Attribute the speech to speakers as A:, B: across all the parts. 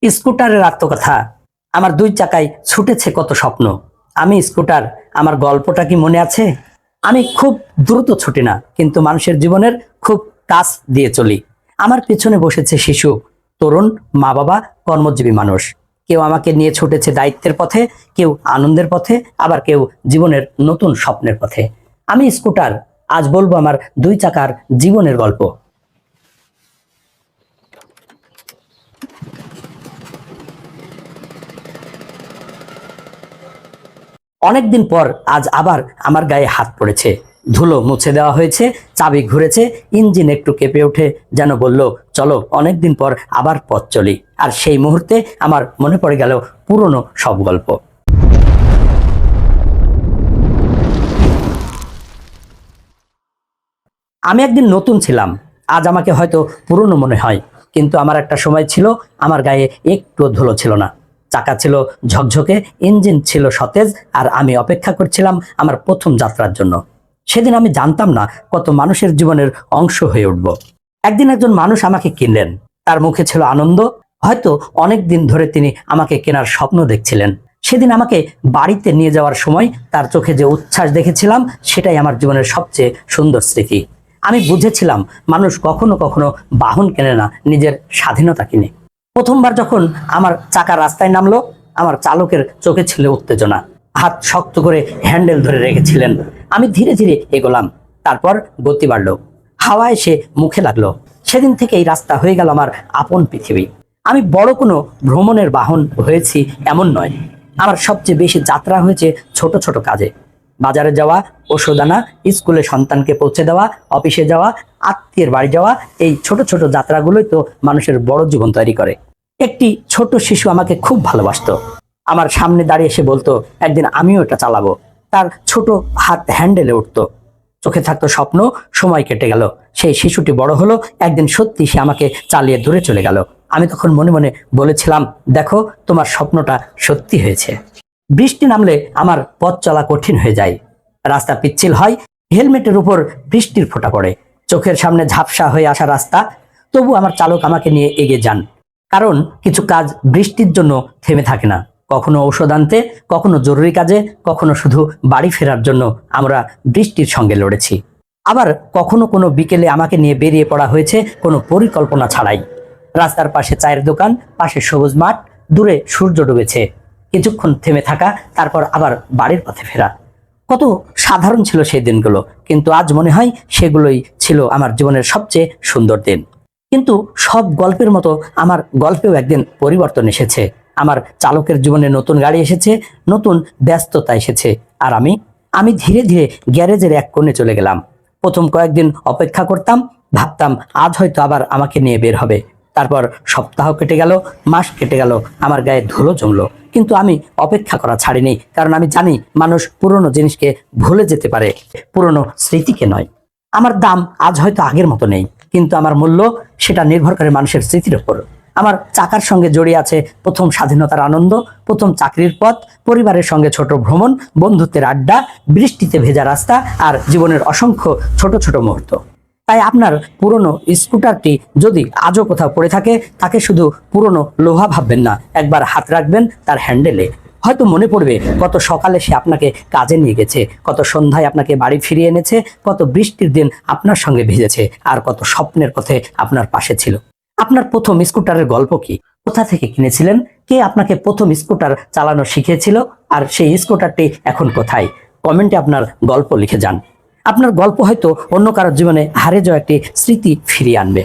A: স্কুটারের আত্মকথা। আমার দুই চাকায় ছুটেছে কত স্বপ্ন। আমি স্কুটার, আমার গল্পটা কি মনে আছে? আমি খুব দ্রুত ছুটি না, কিন্তু মানুষের জীবনের খুব কাছ দিয়ে চলি। আমার পেছনে বসেছে শিশু, তরুণ, মা বাবা, কর্মজীবী মানুষ। কেউ আমাকে নিয়ে ছুটেছে দায়িত্বের পথে, কেউ আনন্দের পথে, আবার কেউ জীবনের নতুন স্বপ্নের পথে। আমি স্কুটার, আজ বলবো আমার দুই চাকার জীবনের গল্প। অনেকদিন পর আজ আবার আমার গায়ে হাত পড়েছে। ধুলো মুছে দেওয়া হয়েছে, চাবি ঘুরেছে, ইঞ্জিন একটু কেঁপে ওঠে, যেন বলল চলো অনেকদিন পর আবার পথ চলি। আর সেই মুহূর্তে আমার মনে পড়ে গেল পুরনো সব গল্প। আমি একদিন নতুন ছিলাম, আজ আমাকে হয়তো পুরনো মনে হয়, কিন্তু আমার একটা সময় ছিল আমার গায়ে একটু ধুলো ছিল না। চাকা ছিল ঝকঝকে, ইঞ্জিন ছিল সতেজ, আর আমি অপেক্ষা করছিলাম আমার প্রথম যাত্রার জন্য। সেদিন আমি জানতাম না কত মানুষের জীবনের অংশ হয়ে উঠব। একদিন একজন মানুষ আমাকে কিনলেন, তার মুখে ছিল আনন্দ। হয়তো অনেক দিন ধরে তিনি আমাকে কেনার স্বপ্ন দেখছিলেন। সেদিন আমাকে বাড়িতে নিয়ে যাওয়ার সময় তার চোখে যে উচ্ছ্বাস দেখেছিলাম, সেটাই আমার জীবনের সবচেয়ে সুন্দর স্মৃতি। আমি বুঝেছিলাম মানুষ কখনো কখনো বাহন কেনে না, নিজের স্বাধীনতা কিনে। প্রথমবার যখন আমার চাকা রাস্তায় নামলো, আমার চালকের চোখে ছিল উত্তেজনা। হাত শক্ত করে হ্যান্ডেল ধরে রেখেছিলেন। আমি ধীরে ধীরে এগোলাম, তারপর গতি বাড়লো, হাওয়া এসে মুখে লাগলো। সেদিন থেকে এই রাস্তা হয়ে গেল আমার আপন পৃথিবী। আমি বড় কোনো ভ্রমণের বাহন হয়েছি এমন নয়, আমার সবচেয়ে বেশি যাত্রা হয়েছে ছোট ছোট কাজে। বাজারে যাওয়া, ওষুধ আনা, স্কুলে সন্তানকে পৌঁছে দেওয়া, অফিসে যাওয়া, আত্মীয়ের বাড়ি যাওয়া, এই ছোট ছোট যাত্রাগুলোই তো মানুষের বড় জীবন তৈরি করে। একটি ছোট শিশু আমাকে খুব ভালোবাসতো। আমার সামনে দাঁড়িয়ে এসে বলতো একদিন আমিও এটা চালাবো। তার ছোট হাত হ্যান্ডেলে উঠতো, চোখে থাকতো স্বপ্ন। সময় কেটে গেল, সেই শিশুটি বড় হলো। একদিন সত্যি সে আমাকে চালিয়ে দূরে চলে গেল। আমি তখন মনে মনে বলেছিলাম, দেখো তোমার স্বপ্নটা সত্যি হয়েছে। বৃষ্টি নামলে আমার পথ চলা কঠিন হয়ে যায়, রাস্তা পিচ্ছিল হয়, হেলমেটের উপর বৃষ্টির ফোঁটা পড়ে, চোখের সামনে ঝাপসা হয়ে আসা রাস্তা। তবু আমার চালক আমাকে নিয়ে এগিয়ে যান, কারণ কিছু কাজ বৃষ্টির জন্য থেমে থাকে না। কখনো ঔষধ আনতে, কখনো জরুরি কাজে, কখনো শুধু বাড়ি ফেরার জন্য আমরা বৃষ্টির সঙ্গে লড়েছি। আবার কখনো কোনো বিকেলে আমাকে নিয়ে বেরিয়ে পড়া হয়েছে কোনো পরিকল্পনা ছাড়াই। রাস্তার পাশে চায়ের দোকান, পাশে সবুজ মাঠ, দূরে সূর্য ডুবেছে, কিছুক্ষণ থেমে থাকা, তারপর আবার বাড়ির পথে ফেরা। কত সাধারণ ছিল সেই দিনগুলো, কিন্তু আজ মনে হয় সেগুলোই ছিল আমার জীবনের সবচেয়ে সুন্দর দিন। কিন্তু সব গল্পের মতো আমার গল্পেও একদিন পরিবর্তন এসেছে। আমার চালকের জীবনে নতুন গাড়ি এসেছে, নতুন ব্যস্ততা এসেছে। আর আমি ধীরে ধীরে গ্যারেজের এক কোণে চলে গেলাম। প্রথম কয়েকদিন অপেক্ষা করতাম, ভাবতাম আজ হয়তো আবার আমাকে নিয়ে বের হবে। তারপর সপ্তাহ কেটে গেল, মাস কেটে গেল, আমার গায়ে ধুলো জমলো, কিন্তু আমি অপেক্ষা করা ছাড়িনি। কারণ আমি জানি মানুষ পুরনো জিনিসকে ভুলে যেতে পারে, পুরনো স্মৃতিকে নয়। আমার দাম আজ হয়তো আগের মতো নেই, কিন্তু আমার মূল্য সেটা নির্ভর করে মানুষের স্মৃতির উপর। আমার চাকার সঙ্গে জড়িয়ে আছে প্রথম স্বাধীনতার আনন্দ, প্রথম চাকরির পথ, পরিবারের সঙ্গে ছোট ভ্রমণ, বন্ধুত্বের আড্ডা, বৃষ্টিতে ভেজা রাস্তা, আর জীবনের অসংখ্য ছোট ছোট মুহূর্ত। তাই আপনার পুরনো স্কুটারটি যদি আজও কোথাও পড়ে থাকে, তাকে শুধু পুরনো লোহা ভাববেন না, একবার হাত রাখবেন তার হ্যান্ডেলে। হয়তো মনে পড়বে কত সকালে সে আপনাকে কাজে নিয়ে গেছে, কত সন্ধ্যায় আপনাকে বাড়ি ফিরিয়ে এনেছে, কত বৃষ্টির দিন আপনার সঙ্গে ভিজেছে, আর কত স্বপ্নের পথে আপনার পাশে ছিল। আপনার প্রথম স্কুটারের গল্প কি? কোথা থেকে কিনেছিলেন? কে আপনাকে প্রথম স্কুটার চালানো শিখিয়েছিল? আর সেই স্কুটারটি এখন কোথায়? কমেন্টে আপনার গল্প লিখে যান। আপনার গল্প হয়তো অন্য কারোর জীবনে হারিয়ে যাওয়া একটি স্মৃতি ফিরিয়ে আনবে।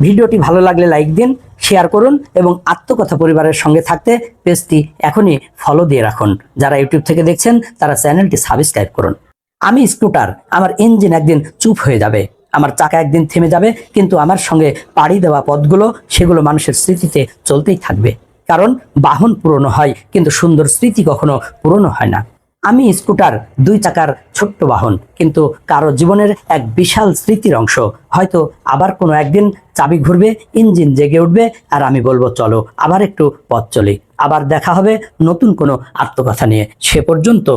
A: ভিডিওটি ভালো লাগলে লাইক দিন, শেয়ার করুন, এবং আত্মকথা পরিবারের সঙ্গে থাকতে পেজটি এখনই ফলো দিয়ে রাখুন। যারা ইউটিউব থেকে দেখছেন তারা চ্যানেলটি সাবস্ক্রাইব করুন। আমি স্কুটার, আমার ইঞ্জিন একদিন চুপ হয়ে যাবে, আমার চাকা একদিন থেমে যাবে, কিন্তু আমার সঙ্গে পাড়ি দেওয়া পথগুলো, সেগুলো মানুষের স্মৃতিতে চলতেই থাকবে। কারণ বাহন পুরনো হয়, কিন্তু সুন্দর স্মৃতি কখনো পুরনো হয় না। আমি স্কুটার, দুই চাকার ছোট্ট বাহন, কিন্তু কারো জীবনের এক বিশাল স্মৃতির অংশ। হয়তো আবার কোনো একদিন চাবি ঘুরবে, ইঞ্জিন জেগে উঠবে, আর আমি বলবো চলো আবার একটু পথ চলি। আবার দেখা হবে নতুন কোনো আত্মকথা নিয়ে। সে পর্যন্ত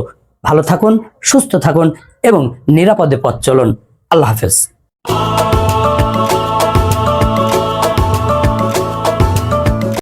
A: ভালো থাকুন, সুস্থ থাকুন, এবং নিরাপদে পথ চলুন। আল্লাহ হাফেজ।